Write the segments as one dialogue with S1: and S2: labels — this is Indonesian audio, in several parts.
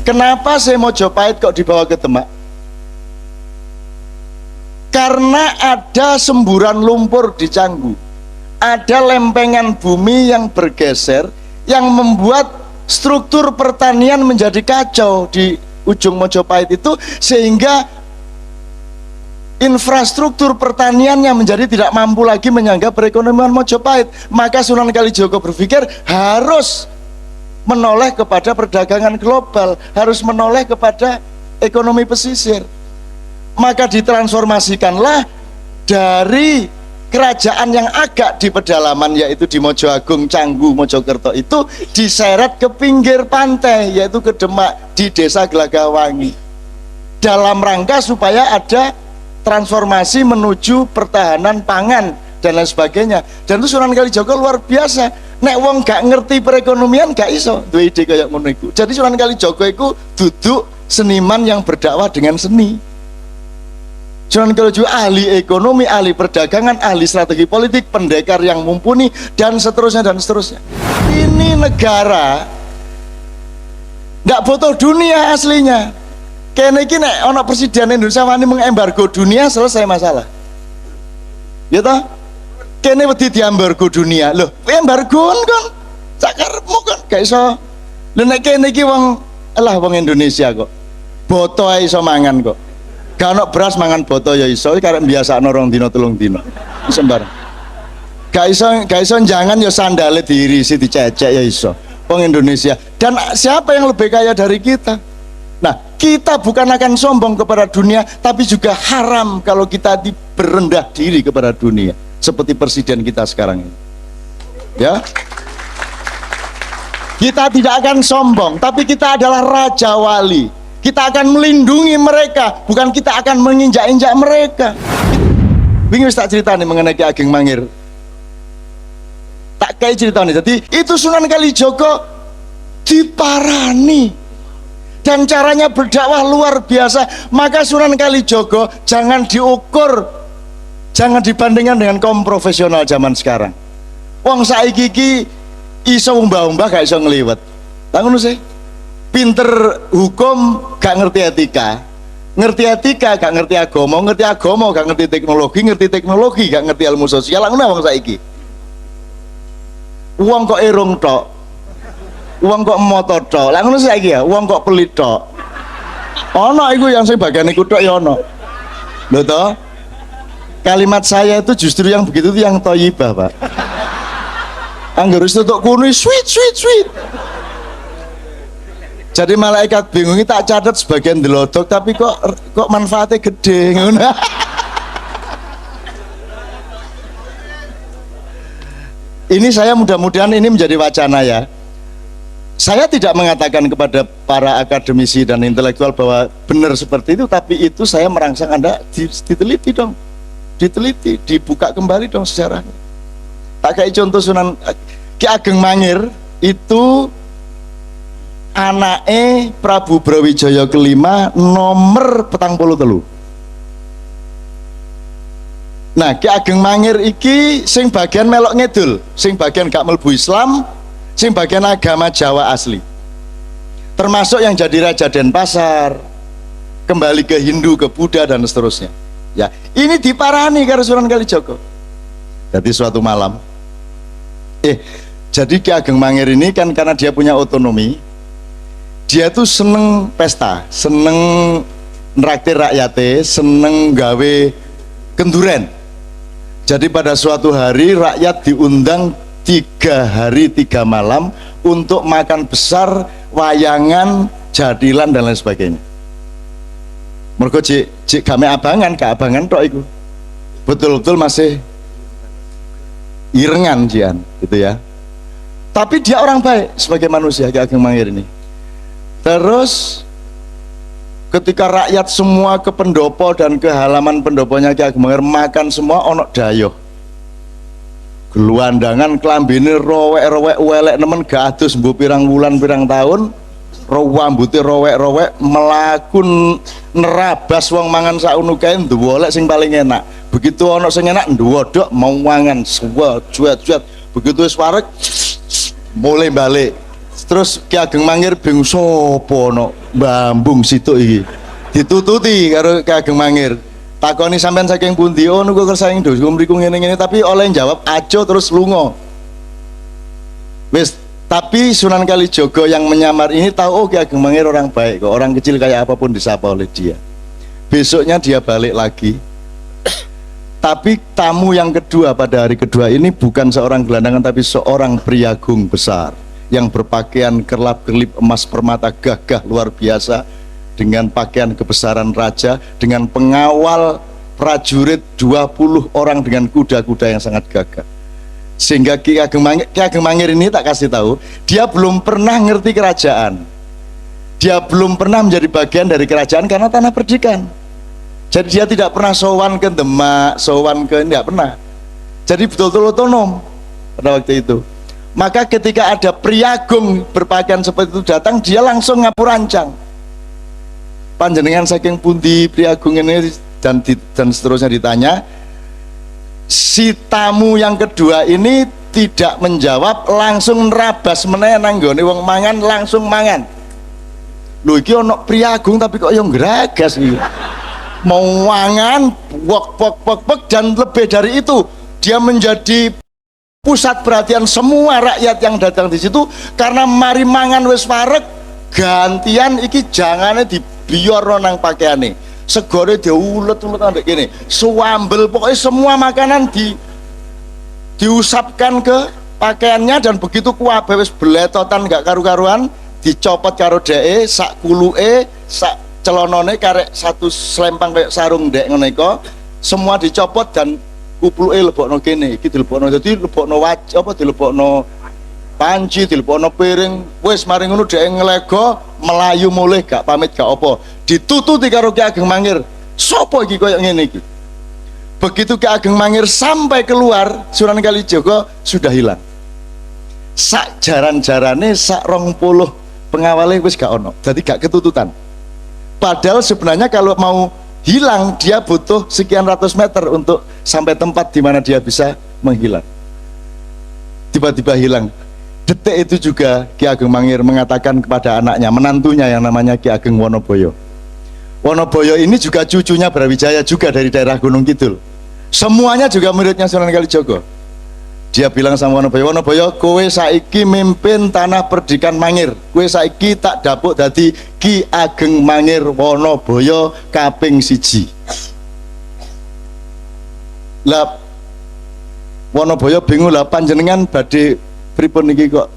S1: Kenapa saya Mojopahit kok dibawa ke Demak? Karena ada semburan lumpur di Canggu, ada lempengan bumi yang bergeser yang membuat struktur pertanian menjadi kacau di ujung Mojopahit itu, sehingga infrastruktur pertaniannya menjadi tidak mampu lagi menyangga perekonomian Mojopahit. Maka Sunan Kalijaga berpikir harus menoleh kepada perdagangan global, harus menoleh kepada ekonomi pesisir. Maka ditransformasikanlah dari kerajaan yang agak di pedalaman, yaitu di Mojo Agung, Canggu, Mojokerto, itu diseret ke pinggir pantai, yaitu ke Demak di desa Gelagawangi, dalam rangka supaya ada transformasi menuju pertahanan pangan dan lain sebagainya. Dan itu Sunan Kalijaga luar biasa. Nek wong gak ngerti perekonomian gak iso duwe ide kayak ngono iku. Jadi Sunan Kalijaga iku duduk seniman yang berdakwah dengan seni. Sunan Kalijaga ahli ekonomi, ahli perdagangan, ahli strategi politik, pendekar yang mumpuni, dan seterusnya dan seterusnya. Ini negara nggak butuh dunia aslinya. Kene iki nek ana presiden Indonesia wani mengembargo dunia, selesai masalah. Ya toh? Kene wedi diembargo dunia. Loh, embargoan kan sakarepmu kan gak iso. Lha nek kene iki wong Indonesia kok. Boto ae iso mangan kok. Gak ono beras mangan boto ya iso, karek biasakno 2 dina 3 dina. Sembarang. Gak iso jangan ya sandale diirisi dicecek ya iso. Wong Indonesia. Dan siapa yang lebih kaya dari kita? Nah, kita bukan akan sombong kepada dunia, tapi juga haram kalau kita berendah diri kepada dunia, seperti presiden kita sekarang ini. Ya. Kita tidak akan sombong, tapi kita adalah raja wali. Kita akan melindungi mereka, bukan kita akan menginjak-injak mereka. Bingung tak cerita nih mengenai Ki Ageng Mangir. Tak kayak cerita nih. Jadi itu Sunan Kalijaga diparani, dan caranya berdakwah luar biasa. Maka Sunan Kalijaga jangan diukur, jangan dibandingkan dengan kaum profesional zaman sekarang. Wong saiki iki iso umbah-umbah gak iso ngliwet. Tak ngono sih. Pinter hukum gak ngerti etika, ngerti etika gak ngerti agama, ngerti agama gak ngerti teknologi gak ngerti ilmu sosial. Lah ngono wong saiki. Wong kok irung tok, wong kok moto tok. Lah ngono saiki ya, wong kok pelit tok. Ono iku yang sing bagian iku tok ya ono. Lho toh? Kalimat saya itu justru yang begitu itu yang thayyibah, Pak. Angger wis tutuk kuno sweet. Jadi malaikat bingung, tak catat sebagian delodok, tapi kok manfaatnya gede ngono. Ini saya mudah-mudahan ini menjadi wacana ya. Saya tidak mengatakan kepada para akademisi dan intelektual bahwa benar seperti itu, tapi itu saya merangsang Anda diteliti dong, diteliti, dibuka kembali dong sejarahnya. Tak kayak contoh Sunan Ki Ageng Mangir itu anake Prabu Brawijaya kelima nomor 43. Nah, Ki Ageng Mangir iki sing bagian melok ngidul, sing bagian gak mlebu Islam, sing bagian agama Jawa asli. Termasuk yang jadi Raja Denpasar, kembali ke Hindu, ke Buddha dan seterusnya. Ya, ini diparani karo Sunan Kalijaga. Jadi suatu malam jadi Ki Ageng Mangir ini kan karena dia punya otonomi, dia tuh seneng pesta, seneng nraktir rakyatnya, seneng gawe kenduren. Jadi pada suatu hari rakyat diundang 3 hari 3 malam untuk makan besar, wayangan, jadilan dan lain sebagainya. Mergo cik game abangan, ke abangan tok iku. Betul-betul masih irengan jian gitu ya. Tapi dia orang baik sebagai manusia, Ki Ageng Mangir ini. Terus ketika rakyat semua ke pendopo dan ke halaman pendoponya Ki Ageng Mangir makan semua, ono dayoh geluandangan klambine rowek-rowek welek nemen gak adus mbuh pirang wulan pirang tahun, rambute rowek-rowek melaku nerabas wong mangan sakunu kae ndwolek sing paling enak. Begitu ono sing enak ndwodok mau mangan juat. Begitu wis wareg mulai balik Terus Ki Ageng Mangir bingung sopo no Bambung situ iki. Ditututi karo Ki Ageng Mangir. Takoni sampean saking pundi? Oh niku kersaing dosa mriku ngene-ngene, tapi oleh jawab ajo terus lunga. Wis, tapi Sunan Kalijaga yang menyamar ini tahu oh Ki Ageng Mangir orang baik kok, orang kecil kayak apapun disapa oleh dia. Besoknya dia balik lagi. Tapi tamu yang kedua pada hari kedua ini bukan seorang gelandangan tapi seorang priagung besar yang berpakaian kerlap-kerlip emas permata gagah luar biasa dengan pakaian kebesaran raja, dengan pengawal prajurit 20 orang dengan kuda-kuda yang sangat gagah. Sehingga Ki Ageng Mangir ini tak kasih tahu, dia belum pernah ngerti kerajaan. Dia belum pernah menjadi bagian dari kerajaan karena tanah perdikan. Jadi dia tidak pernah sowan ke Demak, sowan ke, tidak pernah. Jadi betul-betul otonom pada waktu itu. Maka ketika ada priagung berpakaian seperti itu datang, dia langsung ngapurancang. Panjenengan saking pundi priagung ini dan seterusnya ditanya. Si tamu yang kedua ini tidak menjawab, langsung nerabas meneh nang nggone wong mangan, langsung mangan. Lho iki ana priagung tapi kok yang geragas iki. Mau mangan, wok dan lebih dari itu, dia menjadi pusat perhatian semua rakyat yang datang di situ karena mari mangan wis wareg gantian iki jangane dibiyorno nang pakaiane. Segore diulet-ulet ambek kene. Suambel pokoknya semua makanan diusapkan ke pakaiannya dan begitu kuwabe wis beletotan gak karu-karuan dicopot karo dheke sak kuluke sak celonone karek satu selempang kayak sarung dek ngono iku semua dicopot dan kupluke lebokno kene iki dilebokno dadi lebokno apa dilebokno panci dilebokno piring wis mari ngono dek ngelego melayu mulih gak pamit gak apa ditututi karo Ki Ageng Mangir sapa iki koyo ngene iki. Begitu Ki Ageng Mangir sampai keluar Sunan Kalijaga sudah hilang sak jaran-jarane sak 20 pengawale wis gak ono dadi gak ketututan. Padahal sebenarnya kalau mau hilang dia butuh sekian ratus meter untuk sampai tempat di mana dia bisa menghilang. Tiba-tiba hilang. Detik itu juga Ki Ageng Mangir mengatakan kepada anaknya, menantunya yang namanya Ki Ageng Wonoboyo. Wonoboyo ini juga cucunya Brawijaya juga dari daerah Gunung Kidul. Semuanya juga muridnya Sunan Kalijaga. Dia bilang sama Wonoboyo, Wonoboyo kowe saiki mimpin tanah perdikan Mangir, kowe saiki tak dapuk dadi Ki Ageng Mangir Wonoboyo kaping 1. Lah Wonoboyo bingung lah panjenengan badhe pripun niki kok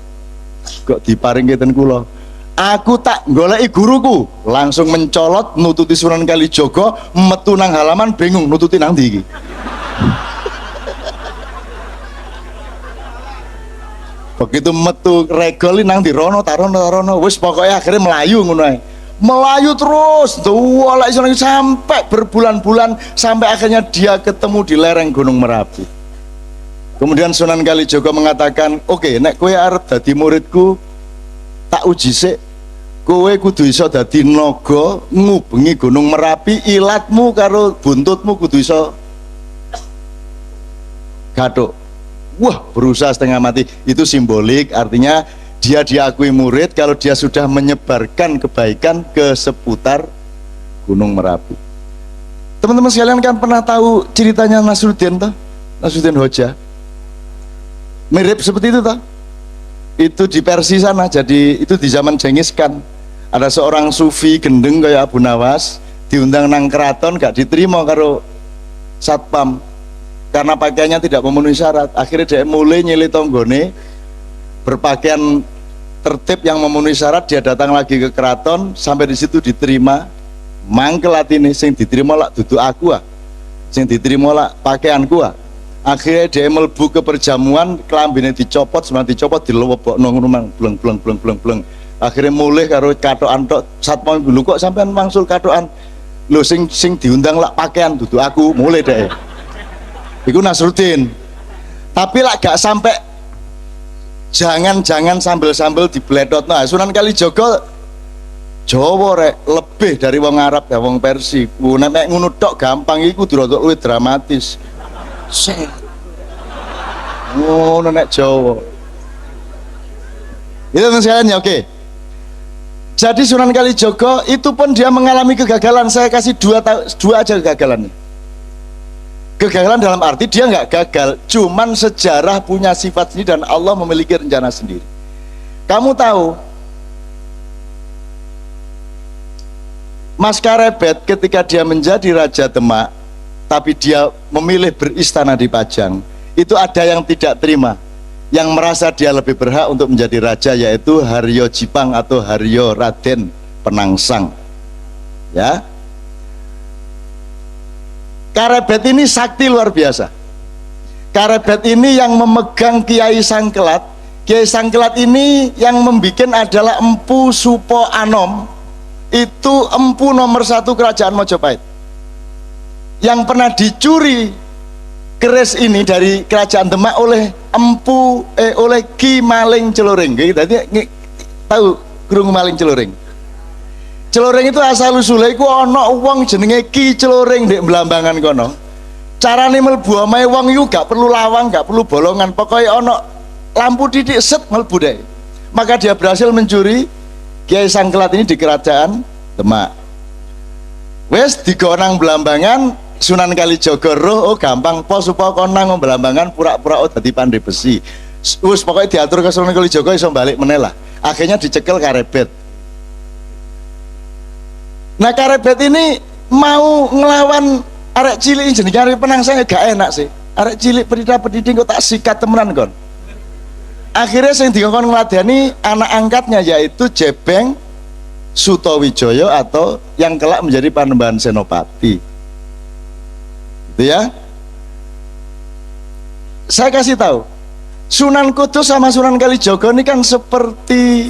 S1: diparing ten kula. Aku tak goleki guruku, langsung mencolot nututi Sunan Kalijaga, metu nang halaman bingung nututi nang ndi iki. Begitu metu regol nang di rono tarono wis pokoknya akhirnya melayu ngono ae. Melayu terus duwala sampai berbulan-bulan sampai akhirnya dia ketemu di lereng Gunung Merapi. Kemudian Sunan Kalijaga mengatakan, "Oke, nek kowe arep dadi muridku, tak uji sik. Kowe kudu iso dadi naga ngubengi Gunung Merapi, ilatmu karo buntutmu kudu iso gathuk." Wah, berusaha setengah mati. Itu simbolik, artinya dia diakui murid kalau dia sudah menyebarkan kebaikan ke seputar Gunung Merapi. Teman-teman sekalian kan pernah tahu ceritanya Nasruddin toh? Nasruddin Hoja. Mirip seperti itu toh? Itu di Persia sana, jadi itu di zaman Genghis Khan. Ada seorang sufi gendeng kayak Abu Nawas, diundang nang keraton gak diterima karo satpam. Karena pakaiannya tidak memenuhi syarat, akhirnya dia mulai nyili tonggone berpakaian tertib yang memenuhi syarat. Dia datang lagi ke keraton, sampai di situ diterima. Mangkel atine sing diterima lah duduk aku sing diterima lah pakaianku Akhirnya dia mlebu ke perjamuan, kelambine dicopot, sebenarnya dicopot dilebokno ngono mang bleng. Akhirnya mulai karo katokan tok satpam dulu kok sampean mangsul katokan. Lho sing diundang lah pakaian duduk aku, mulai deh. Iku Nasruddin. Tapi lah gak sampai jangan sambel-sambel dibledot. Nah, Sunan Kalijaga Jawa rek lebih dari wong Arab ya wong Persia. Nek ngono tok gampang iku dirodok luwih dramatis. Ngono nek Jawa. Itu teman sekalian ya, oke. Jadi Sunan Kalijogo itu pun dia mengalami kegagalan. Saya kasih dua aja kegagalannya. Kegagalan dalam arti dia nggak gagal, cuman sejarah punya sifat sendiri dan Allah memiliki rencana sendiri. Kamu tahu Mas Karebet ketika dia menjadi Raja Demak, tapi dia memilih beristana di Pajang, itu ada yang tidak terima, yang merasa dia lebih berhak untuk menjadi raja, yaitu Haryo Jipang atau Haryo Raden Penangsang. Ya, Karebet ini sakti luar biasa. Karebet ini yang memegang Kiai Sangkelat. Kiai Sangkelat ini yang membuat adalah Empu Supo Anom. Itu empu nomor 1 kerajaan Mojopahit yang pernah dicuri keris ini dari kerajaan Demak oleh oleh Ki Maling Celuring. Jadi tahu Grung Maling Celuring? Celuring itu asal usulnya iku ana wong jenenge Ki Celuring di Blambangan kono. Carane mlebu omahe wong iku gak perlu lawang, gak perlu bolongan, pokoknya ana lampu titik set mlebu deh. Maka dia berhasil mencuri Kiai Sangkelat ini di kerajaan Demak. Wes digonang Blambangan, Sunan Kalijogo roh, oh gampang po supaya konang Blambangan pura-pura oh dadi pandai besi. Wes pokoknya diatur ke Sunan Kalijogo iso balik meneh lah. Akhirnya dicekel Karebet. Nah Karebet ini mau ngelawan arek cilik jenenge Haryo Penangsang gak enak sih. Arek cilik pediding kok tak sikat temenan kon. Akhirnya yang dikongkon ngeladani anak angkatnya yaitu Jebeng Sutowijoyo atau yang kelak menjadi Panembahan Senopati. Itu ya. Saya kasih tahu, Sunan Kudus sama Sunan Kalijogo ini kan seperti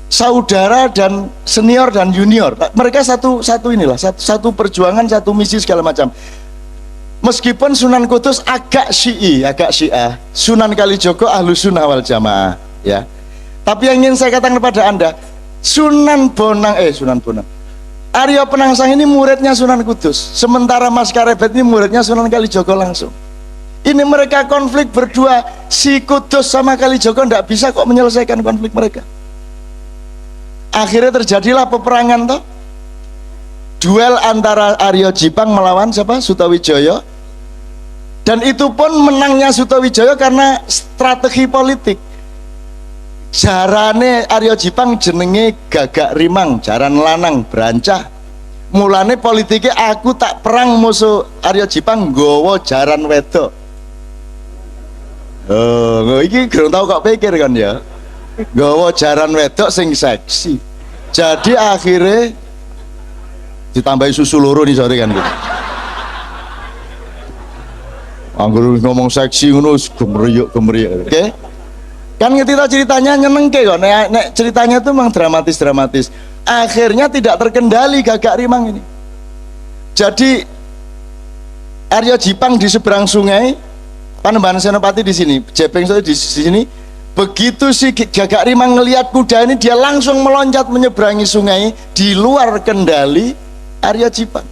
S1: saudara dan senior dan junior. Mereka satu inilah, satu perjuangan, satu misi segala macam. Meskipun Sunan Kudus agak Syiah, Sunan Kalijogo Ahlus Sunnah wal Jamaah, ya. Tapi yang ingin saya katakan kepada Anda, Sunan Bonang, Haryo Penangsang ini muridnya Sunan Kudus, sementara Mas Karebet ini muridnya Sunan Kalijogo langsung. Ini mereka konflik berdua, si Kudus sama Kalijogo tidak bisa kok menyelesaikan konflik mereka. Akhirnya terjadilah peperangan toh, duel antara Haryo Jipang melawan siapa? Sutowijoyo. Dan itu pun menangnya Sutowijoyo karena strategi politik. Jarane Haryo Jipang jenenge Gagak Rimang, jaran lanang brancah. Mulane politiknya aku tak perang musuh Haryo Jipang nggawa jaran wedok. Oh, iki kurang tahu kok pikir kan ya. Nggawa jaran wedok sing seksi. Jadi akhirnya ditambahi susu loro nih sore kan gitu. Anggur ngomong seksi ngono gemeriyuk, oke? Kan ketika ceritanya nyenengke kok, nek ceritanya itu memang dramatis. Akhirnya tidak terkendali Gagak Rimang ini. Jadi Haryo Jipang di seberang sungai, Panembahan Senopati di sini, Jebeng di sini. Begitu si Gagak Rimang ngelihat kuda ini, dia langsung meloncat menyeberangi sungai di luar kendali Haryo Jipang.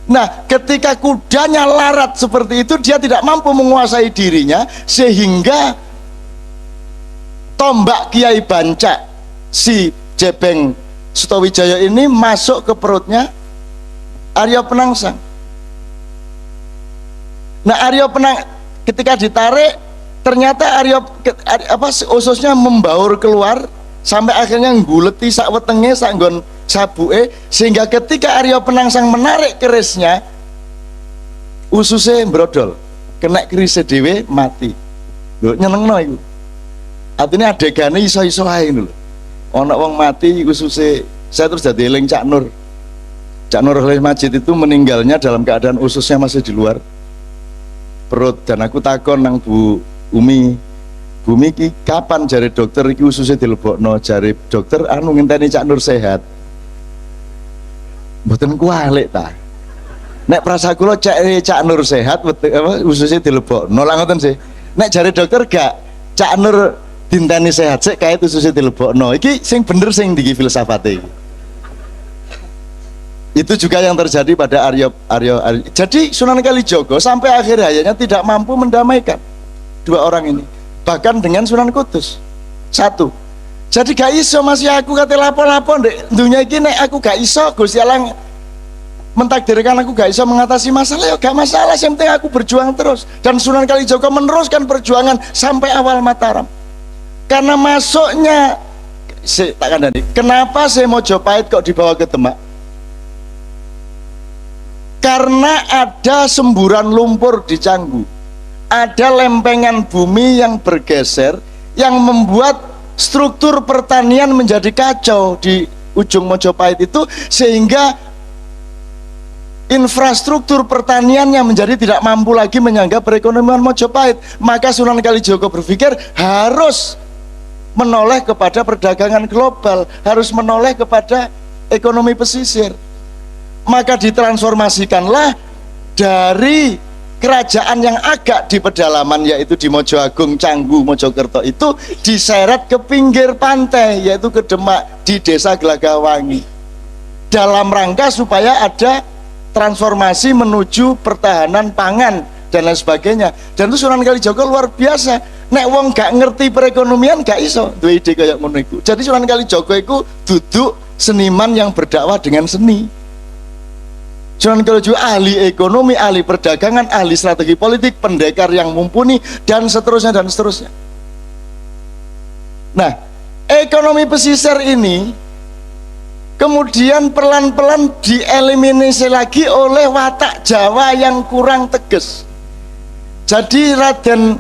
S1: Nah, ketika kudanya larat seperti itu, dia tidak mampu menguasai dirinya, sehingga tombak Kiai Banca si Jebeng Sutowijoyo ini masuk ke perutnya Haryo Penangsang. Nah, ketika ditarik, ternyata ususnya membaur keluar sampai akhirnya ngguleti sak wetenge sak nggon sabuke, sehingga ketika Haryo Penangsang menarik kerisnya, ususnya brodol, kena kerisnya dewe mati. Lho nyenengno iku. Artinya adegannya iso-iso ae lho. Ana wong mati ususnya, saya terus jadi eling Cak Nur. Cak Nur oleh Majid itu meninggalnya dalam keadaan ususnya masih di luar perut, dan aku takon nang Bu Umi, Bumi ki kapan jari dokter iki ususnya dilebokno, jari dokter anu ngenteni Cak Nur sehat. Mboten kualik ta. Nek prasa kula Cak Nur sehat ususnya dilebokno lha ngoten sih. Nek jari dokter gak Cak Nur dinteni sehat sik kae ususnya dilebokno. Iki sing bener sing diki filsafate iki. Itu juga yang terjadi pada Haryo. Jadi Sunan Kalijogo sampai akhir hayatnya tidak mampu mendamaikan dua orang ini. bahkan dengan Sunan Kudus. Satu. Jadi gak iso masih aku kate lapo-lapo ndek dunia iki nek aku gak iso Gusti Allah mentakdirkan aku gak iso mengatasi masalah, ya gak masalah, yang penting aku berjuang terus. Dan Sunan Kalijaga meneruskan perjuangan sampai awal Mataram. Karena masuknya tak kandani, kenapa saya Mojopahit kok dibawa ke Demak? Karena ada semburan lumpur di Canggu, ada lempengan bumi yang bergeser yang membuat struktur pertanian menjadi kacau di ujung Mojopahit itu, sehingga infrastruktur pertaniannya menjadi tidak mampu lagi menyangga perekonomian Mojopahit. Maka Sunan Kalijaga berpikir harus menoleh kepada perdagangan global, harus menoleh kepada ekonomi pesisir. Maka ditransformasikanlah dari kerajaan yang agak di pedalaman, yaitu di Mojo Agung, Canggu, Mojokerto, itu diseret ke pinggir pantai, yaitu ke Demak di desa Gelagawangi, dalam rangka supaya ada transformasi menuju pertahanan pangan dan lain sebagainya. Dan itu Sunan Kalijaga luar biasa, nek wong gak ngerti perekonomian gak iso duwe ide kayak ngono iku. Jadi Sunan Kalijaga iku duduk seniman yang berdakwah dengan seni. Sunan Kalijaga ahli ekonomi, ahli perdagangan, ahli strategi politik, pendekar yang mumpuni, dan seterusnya dan seterusnya. Nah, ekonomi pesisir ini kemudian pelan-pelan dieliminasi lagi oleh watak Jawa yang kurang tegas. Jadi Raden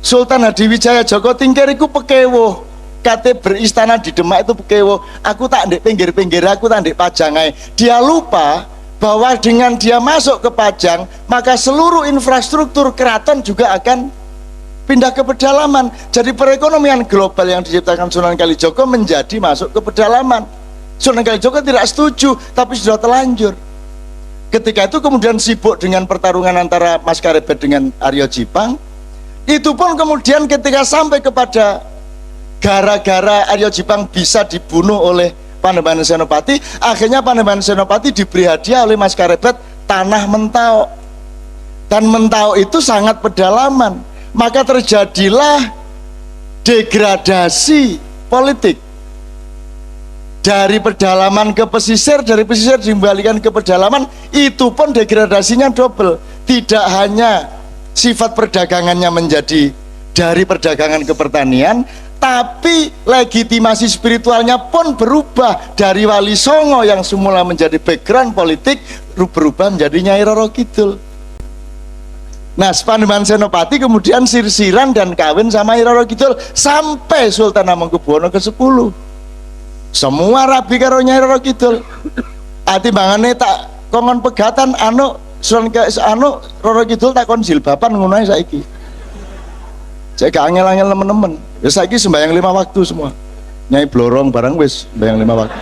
S1: Sultan Hadiwijaya Joko Tingkir iku pekewo, kate beristana di Demak itu pekewo. Aku tak ndek pinggir-pinggir, aku tak ndek Pajangai. Dia lupa bahwa dengan dia masuk ke Pajang, maka seluruh infrastruktur keraton juga akan pindah ke pedalaman. Jadi perekonomian global yang diciptakan Sunan Kalijaga menjadi masuk ke pedalaman. Sunan Kalijaga tidak setuju, tapi sudah terlanjur. Ketika itu kemudian sibuk dengan pertarungan antara Mas Karebet dengan Aryo Jipang. Itu pun kemudian ketika sampai kepada gara-gara Aryo Jipang bisa dibunuh oleh Panembahan Senopati, akhirnya Panembahan Senopati diberi hadiah oleh Mas Karebet tanah Mentau. Dan Mentau itu sangat pedalaman. Maka terjadilah degradasi politik dari pedalaman ke pesisir, dari pesisir dikembalikan ke pedalaman. Itu pun degradasinya double. Tidak hanya sifat perdagangannya menjadi dari perdagangan ke pertanian, tapi legitimasi spiritualnya pun berubah dari Wali Songo yang semula menjadi background politik berubah menjadi Nyai Roro Kidul. Nah, Panembahan Senopati kemudian sirsiran dan kawin sama Nyai Roro Kidul sampai Sultan Hamengkubuwono ke-10. Semua rabi karo Nyai Roro Kidul. Atimbangane tak kongon pegatan Roro Kidul tak kon jilbaban ngono ae saiki. Saya gak angel-angel temen-temen. Ya saiki sembahyang 5 waktu semua. Nyai blorong barang wis sembahyang 5 waktu.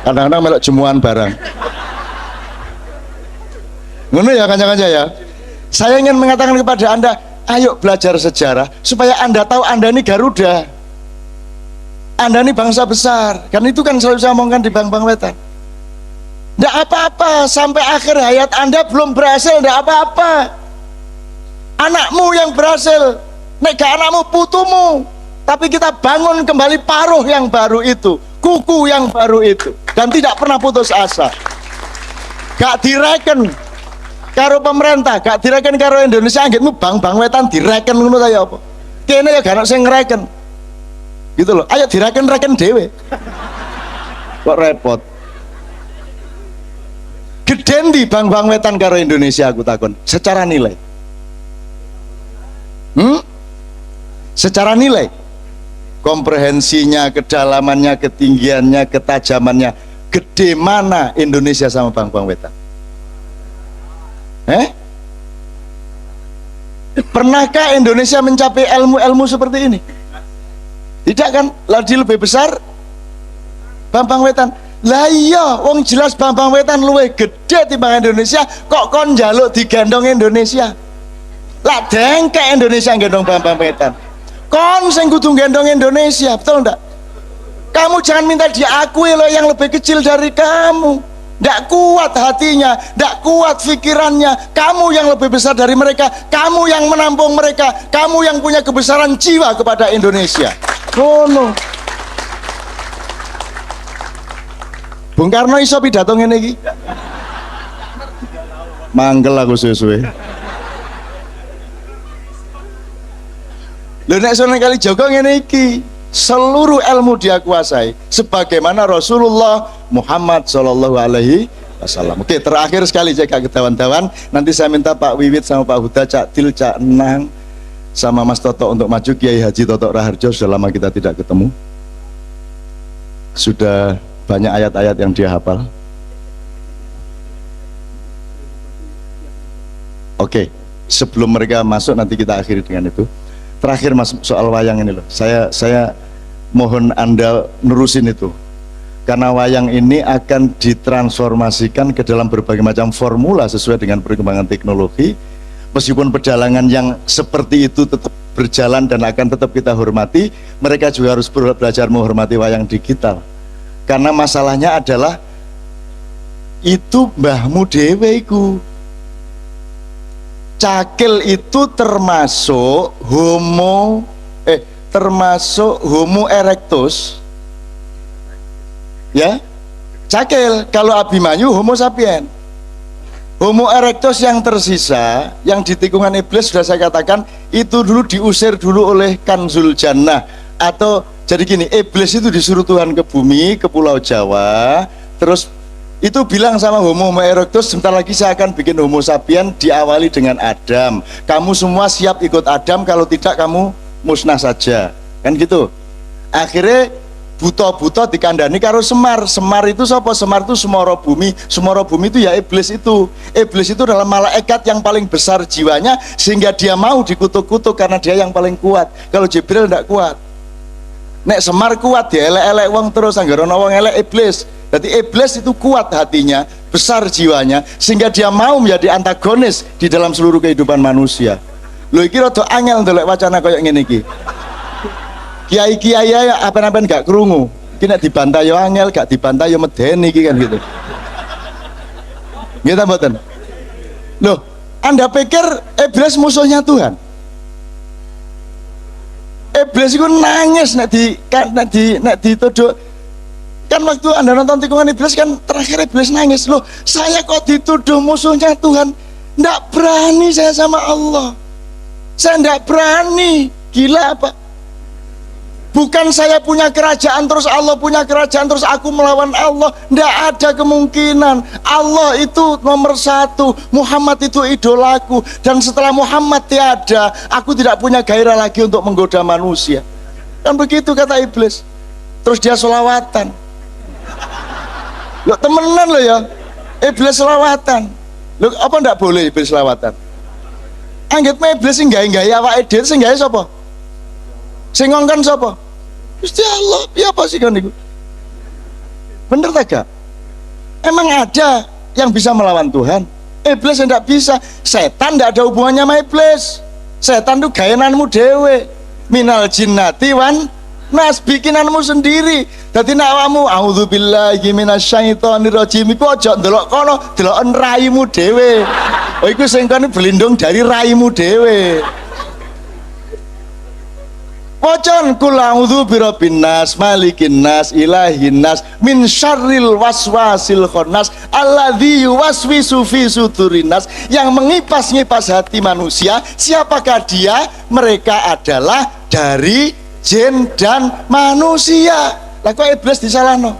S1: Kadang-kadang melok jemuan barang. Ngono ya kanca-kanca ya. Saya ingin mengatakan kepada Anda, ayo belajar sejarah supaya Anda tahu Anda ini Garuda, Anda ini bangsa besar. Kan itu kan selalu saya omongkan di Bang Wetan. Tidak apa-apa sampai akhir hayat Anda belum berhasil, tidak apa-apa. Anakmu yang berhasil, nek gak anakmu putumu. Tapi kita bangun kembali paruh yang baru itu, kuku yang baru itu, dan tidak pernah putus asa. Gak direken karo pemerintah, gak direken karo Indonesia, anggitmu Bang Wetan direken ngono ta ya apa? Kene ya gak ono sing ngreken. Gitu loh. Ayo direken-reken dhewe. Kok repot. Geden di Bang Wetan karo Indonesia aku takon, secara nilai. Secara nilai. Komprehensinya, kedalamannya, ketinggiannya, ketajamannya, gede mana Indonesia sama Bang Wetan? Pernahkah Indonesia mencapai ilmu-ilmu seperti ini? Tidak kan? Lagi lebih besar Bambang Wetan. Lah iya, wong jelas Bambang Wetan luwih gede timbang Indonesia, kok kon njaluk digendong Indonesia? Lah dengkek Indonesia gendong Bambang Wetan. Kon sing kudu gendong Indonesia, betul enggak? Kamu jangan minta diakui loh yang lebih kecil dari kamu. Tidak kuat hatinya, tidak kuat pikirannya. Kamu yang lebih besar dari mereka, kamu yang menampung mereka, kamu yang punya kebesaran jiwa kepada Indonesia. Oh no. Bung Karno iso pidato ngene iki. Manggel aku suwe-suwe. Lho nek Sunan Kalijaga ngene iki, seluruh ilmu dia kuasai sebagaimana Rasulullah Muhammad Shallallahu Alaihi Wasallam. Oke, terakhir sekali jaga kedawan-dawan. Nanti saya minta Pak Wiwit sama Pak Huda, Cak Til, Cak Nang, sama Mas Toto untuk maju. Kiai Haji Toto Raharjo, sudah lama kita tidak ketemu. Sudah banyak ayat-ayat yang dia hafal. Oke, sebelum mereka masuk nanti kita akhiri dengan itu. Terakhir Mas, soal wayang ini loh. Saya mohon Anda nerusin itu. Karena wayang ini akan ditransformasikan ke dalam berbagai macam formula sesuai dengan perkembangan teknologi. Meskipun perjalanan yang seperti itu tetap berjalan dan akan tetap kita hormati, mereka juga harus belajar menghormati wayang digital. Karena masalahnya adalah itu mbahmu dhewe iku. Cakil itu termasuk homo erectus, ya. Cakil, kalau Abimanyu homo sapien. Homo erectus yang tersisa, yang di tikungan iblis sudah saya katakan, itu dulu diusir dulu oleh Kanzul Jannah. Atau jadi gini, iblis itu disuruh Tuhan ke bumi, ke Pulau Jawa, terus itu bilang sama Homo erectus, sebentar lagi saya akan bikin Homo sapien, diawali dengan Adam. Kamu semua siap ikut Adam, kalau tidak kamu musnah saja. Kan gitu. Akhirnya buto-buto dikandani karo Semar. Semar itu siapa? Semar itu Semoro Bumi. Semoro Bumi itu ya iblis itu. Iblis itu adalah malaikat yang paling besar jiwanya, sehingga dia mau dikutuk-kutuk karena dia yang paling kuat. Kalau Jibril tidak kuat. Nek Semar kuat, dia elek-elek wong terus, anggarono wong elek iblis. Jadi iblis itu kuat hatinya, besar jiwanya, sehingga dia mau menjadi antagonis di dalam seluruh kehidupan manusia. Lho iki rada angel ndelok wacana koyo ngene iki. Kiai-kiai ya apa-apa gak krungu. Iki nek dibantai yo angel, gak dibantai yo medeni iki kan gitu. Nggih ta mboten? Loh, Anda pikir iblis musuhnya Tuhan? Iblis itu nangis nek dituduh. Kan waktu Anda nonton tikungan iblis kan terakhir iblis nangis, loh saya kok dituduh musuhnya Tuhan. Nggak berani saya sama Allah, saya nggak berani. Gila apa? Bukan saya punya kerajaan terus Allah punya kerajaan terus aku melawan Allah. Nggak ada kemungkinan. Allah itu nomor satu, Muhammad itu idolaku, dan setelah Muhammad tiada, aku tidak punya gairah lagi untuk menggoda manusia. Kan begitu kata iblis. Terus dia selawatan. Loh temenan loh ya, iblis selawatan. Loh apa ndak boleh iblis selawatan? Anggap iblis sing gawe-gawe awake dhewe sing gawe sapa? Sing ngongkon sapa? Gusti Allah. Piye apa sih kan niku? Bener ta gak? Emang ada yang bisa melawan Tuhan? Iblis ndak bisa. Setan ndak ada hubungannya sama iblis. Setan itu gaenanmu dhewe. Minal jinnati wan nas, bikinanmu sendiri. Dadi nek awakmu auzubillahi minasyaitonir rajim iku aja ndelok kono, delok raimu dhewe. Oh iku sing kene berlindung dari raimu dhewe. Wacan kul a'udzu birabbin nas, malikin nas, ilahin nas, min syarril waswasil khannas, alladzi yuwaswisu fi sudurin nas, yang mengipas-ngipas hati manusia. Siapakah dia? Mereka adalah dari jin dan manusia. Lah kok iblis disalahno?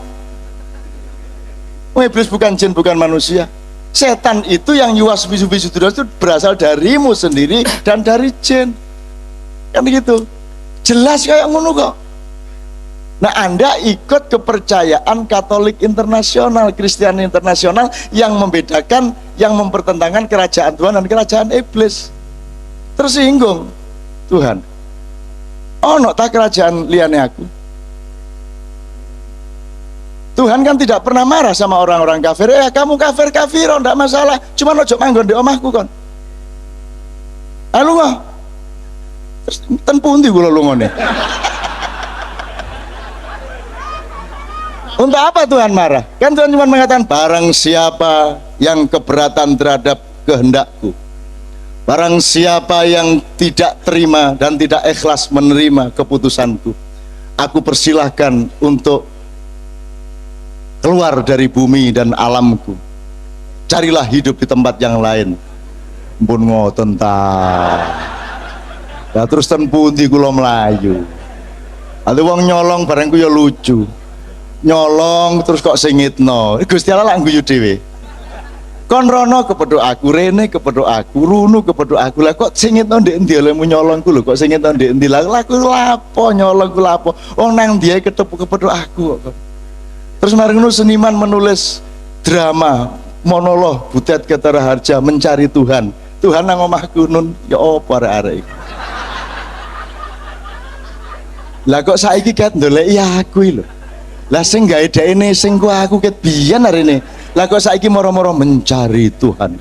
S1: Oh, iblis bukan jin, bukan manusia. Setan itu yang yuwaswisu fi sudurin nas itu berasal darimu sendiri dan dari jin. Kan begitu. Jelas kayak ngono kok. Nah, Anda ikut kepercayaan Katolik internasional, Kristen internasional yang membedakan, yang mempertentangkan kerajaan Tuhan dan kerajaan iblis. Tersinggung Tuhan. Oh, no, tak kerajaan liane aku. Tuhan kan tidak pernah marah sama orang-orang kafir. Kamu kafir, enggak masalah. Cuma ojo manggon di omahku kon. Halo nggak? Terus ten pundi kula lungone. Untuk apa Tuhan marah? Kan Tuhan cuma mengatakan barang siapa yang keberatan terhadap kehendakku, barang siapa yang tidak terima dan tidak ikhlas menerima keputusanku, aku persilahkan untuk keluar dari bumi dan alamku, carilah hidup di tempat yang lain. Pun ngoten ta. Lah terus ten pundi kula mlayu. Ada wong nyolong bareng ku ya lucu. Nyolong terus kok singitno. Gusti Allah lak guyu dhewe. Kon rono kepethuk aku, rene kepethuk aku, runu kepethuk aku. Lah kok singitno ndek endi olehmu nyolong ku lho, kok singitno ndek endi? Lah aku lapo nyolong ku lapo? Wong nang ndiae kepethuk aku kok. Terus mari ngono seniman menulis drama monolog Butet Ketara Harja mencari Tuhan. Tuhan nang omahku nun ya apa arek-arek iki. Lah kok saiki ket ndoleki aku lho. Lah sing gawe dekne sing ku aku ket biyen arene. Lah kok saiki moro-moro mencari Tuhan.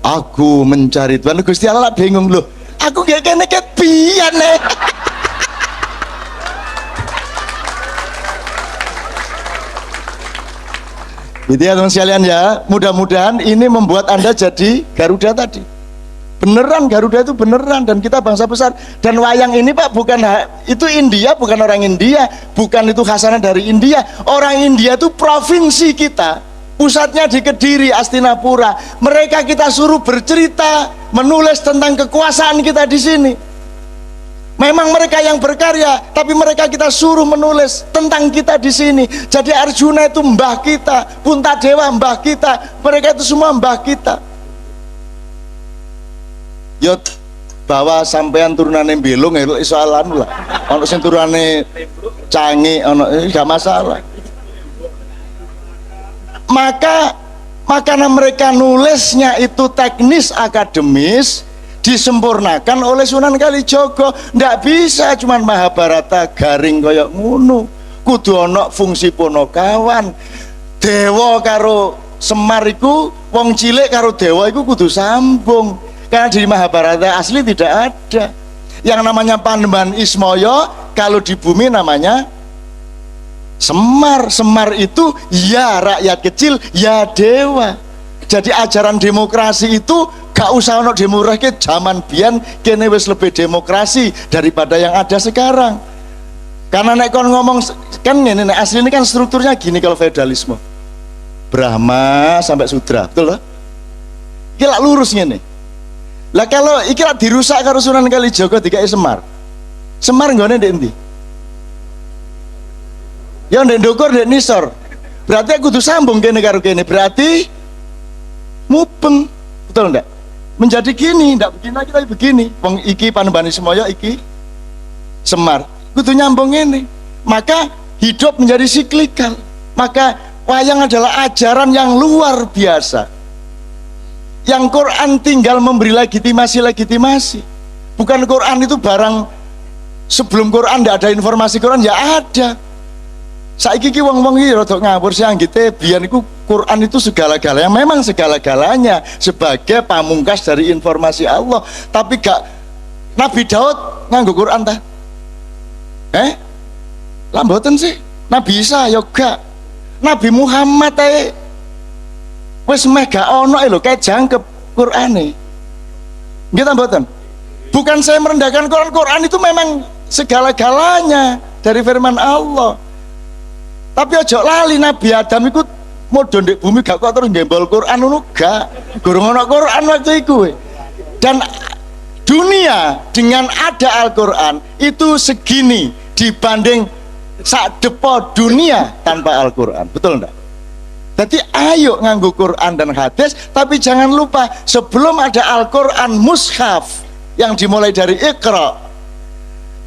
S1: Aku mencari Tuhan. Gusti Allah bingung lho. Aku gak kene ket biyen ne. Gitu ya teman sekalian ya, mudah-mudahan ini membuat Anda jadi Garuda tadi. Beneran Garuda itu beneran, dan kita bangsa besar. Dan wayang ini Pak bukan itu India, bukan orang India, bukan itu khasanah dari India. Orang India itu provinsi kita, pusatnya di Kediri, Astinapura. Mereka kita suruh bercerita, menulis tentang kekuasaan kita di sini. Memang mereka yang berkarya, tapi mereka kita suruh menulis tentang kita di sini. Jadi Arjuna itu mbah kita, Puntadewa mbah kita, mereka itu semua mbah kita. Yot bahwa sampean turunane belung ya iso alanu lah. Ono sing turunane canggih, ono gak masalah. Maka karena mereka nulisnya itu teknis akademis, disempurnakan oleh Sunan Kalijaga. Ndak bisa cuman Mahabharata garing koyok ngono, kudu ana fungsi ponokawan. Dewa karo Semar iku, wong cilik karo dewa iku kudu sambung, karena di Mahabharata asli tidak ada yang namanya Panembahan Ismaya. Kalau di bumi namanya Semar. Semar itu ya rakyat kecil, ya dewa. Jadi ajaran demokrasi itu gak usah ono demokrasi, zaman biyen kene wis lebih demokrasi daripada yang ada sekarang. Karena nek kon ngomong kan ngene, nek asli ini kan strukturnya gini kalau feodalisme. Brahma sampai Sudra, betul loh? Iki lak lurus ngene. Lah kalau iki lak dirusak karo Sunan Kalijaga dikai Semar. Semar nggone ndek endi? Ya ndek ndukur ndek nisor. Berarti aku kudu sambung kene karo kene. Berarti mupeng, betul enggak? Menjadi gini, enggak begini lagi tapi begini. Wong iki Panembahan Ismaya, iki Semar, kudu nyambung ini. Maka hidup menjadi siklikal. Maka wayang adalah ajaran yang luar biasa, yang Quran tinggal memberi legitimasi. Bukan Quran itu barang, sebelum Quran enggak ada informasi Quran, ya ada. Saiki ki wong-wong iki rada ngawur sih anggite biyen iku Quran itu segala-galanya, memang segala-galanya sebagai pamungkas dari informasi Allah. Tapi gak Nabi Daud nganggo Quran ta? Lah mboten sih. Nabi Isa ya gak. Nabi Muhammad wis meh gak ono lho kae jangkep Qurane. Nggih ta mboten? Bukan saya merendahkan Quran. Quran itu memang segala-galanya dari firman Allah. Tapi ojo lali Nabi Adam ikut modho ndek bumi gak kok terus gembol Quran ngono gak. Gurung ana Quran waktu iku. Dan dunia dengan ada Al-Qur'an itu segini dibanding sak depo dunia tanpa Al-Qur'an. Betul enggak? Jadi ayo nganggo Quran dan hadis, tapi jangan lupa sebelum ada Al-Qur'an mushaf yang dimulai dari Iqra,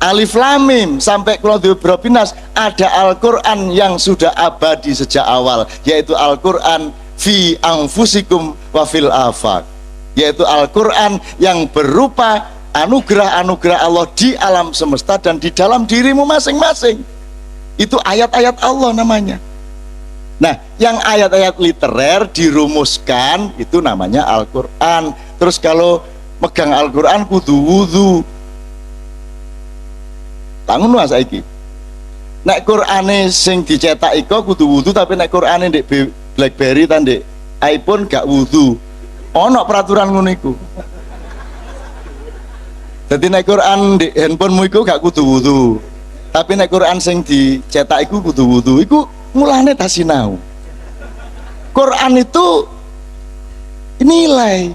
S1: Alif Lam Mim sampai Qul Binas, ada Al-Qur'an yang sudah abadi sejak awal, yaitu Al-Qur'an fi anfusikum wa fil afaq, yaitu Al-Qur'an yang berupa anugerah-anugerah Allah di alam semesta dan di dalam dirimu masing-masing. Itu ayat-ayat Allah namanya. Nah, yang ayat-ayat literer dirumuskan itu namanya Al-Qur'an. Terus kalau megang Al-Qur'an kudu wudu. Tangun saiki. nek Qur'ane sing dicetak iko kudu wudu, tapi nek Qur'ane ndek BlackBerry ta ndek iPhone gak wudu. Ono peraturan ngono iku. Dadi nek Qur'an ndek handphonemu iku gak kudu wudu. Tapi nek Qur'an sing dicetak iku kudu wudu. Iku mulane ta sinau. Qur'an itu nilai.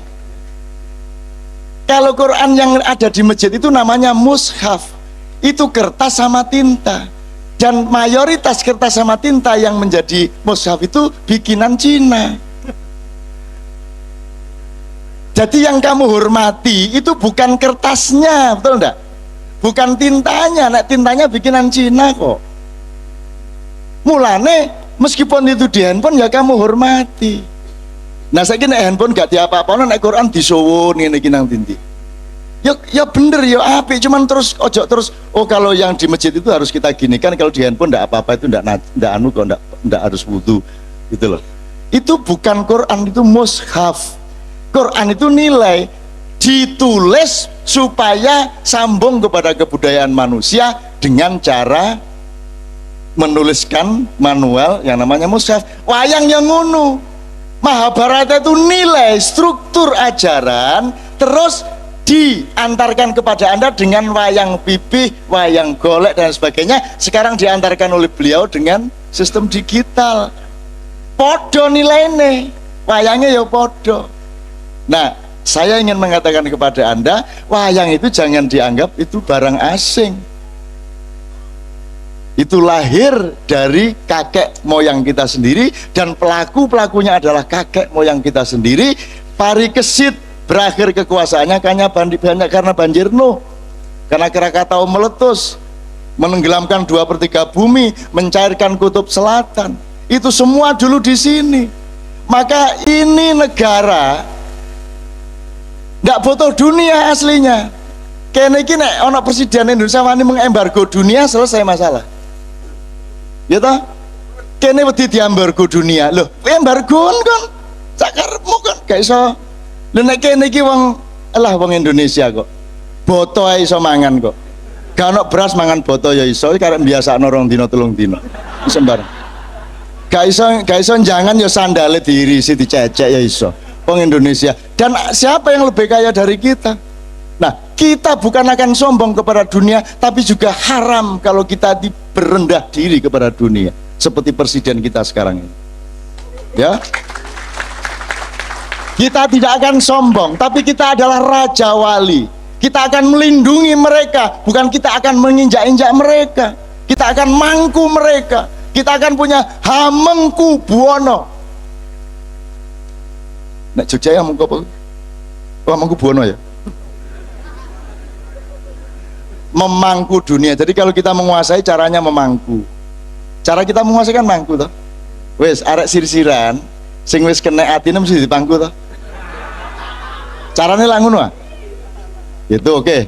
S1: Kalau Quran yang ada di masjid itu namanya mushaf, itu kertas sama tinta, dan mayoritas kertas sama tinta yang menjadi mushaf itu bikinan Cina. Jadi yang kamu hormati itu bukan kertasnya, betul enggak? Bukan tintanya, nek tintanya bikinan Cina kok. Mulane meskipun itu di handphone ya kamu hormati. Nah saya kira handphone gak diapa-apa, nek Quran disowon ngene iki nang tinti. Ya bener ya apik, cuman terus ojo terus oh kalau yang di masjid itu harus kita gini kan, kalau di handphone ndak apa-apa itu ndak anu kok ndak harus wudu gitu loh. Itu bukan Quran, itu mushaf. Quran itu nilai, ditulis supaya sambung kepada kebudayaan manusia dengan cara menuliskan manual yang namanya mushaf. Wayang yang ngono. Mahabharata itu nilai, struktur ajaran, terus diantarkan kepada Anda dengan wayang pipih, wayang golek dan sebagainya. Sekarang diantarkan oleh beliau dengan sistem digital. Podo nilainya, wayangnya ya podo. Nah, saya ingin mengatakan kepada Anda, wayang itu jangan dianggap itu barang asing. Itu lahir dari kakek moyang kita sendiri, dan pelakunya adalah kakek moyang kita sendiri. Parikesit berakhir kekuasaannya karena banjir Nuh, karena Krakatau meletus, menenggelamkan 2/3 bumi, mencairkan kutub selatan. Itu semua dulu di sini. Maka ini negara nggak butuh dunia aslinya. Kene iki nek ana presiden Indonesia wani mengembargo dunia, selesai masalah. Ya toh? Kene wedi diembargo dunia. Loh, embargoan kan sakarepmu kan gak iso. Lha nek kene iki wong Indonesia kok. Boto ae iso mangan kok. Gak ono beras mangan boto ya iso, karek biasakno 2 dina 3 dina. Wis sembarang. Gak iso jangan ya sandale diirisi dicecek ya iso. Wong Indonesia. Dan siapa yang lebih kaya dari kita? Nah, kita bukan akan sombong kepada dunia, tapi juga haram kalau kita berendah diri kepada dunia, seperti presiden kita sekarang ini. Ya, kita tidak akan sombong, tapi kita adalah raja wali. Kita akan melindungi mereka, bukan kita akan menginjak-injak mereka. Kita akan mangku mereka. Kita akan punya hamengku buwono. Nek Jogja ya mengko apa? Oh, hamengku buwono ya. Memangku dunia. Jadi kalau kita menguasai, caranya memangku. Cara kita menguasai kan mangku toh. Wes arek sir-siran sing wis kena atine mesti dipangku toh. Carane lah ngono ah. Itu oke.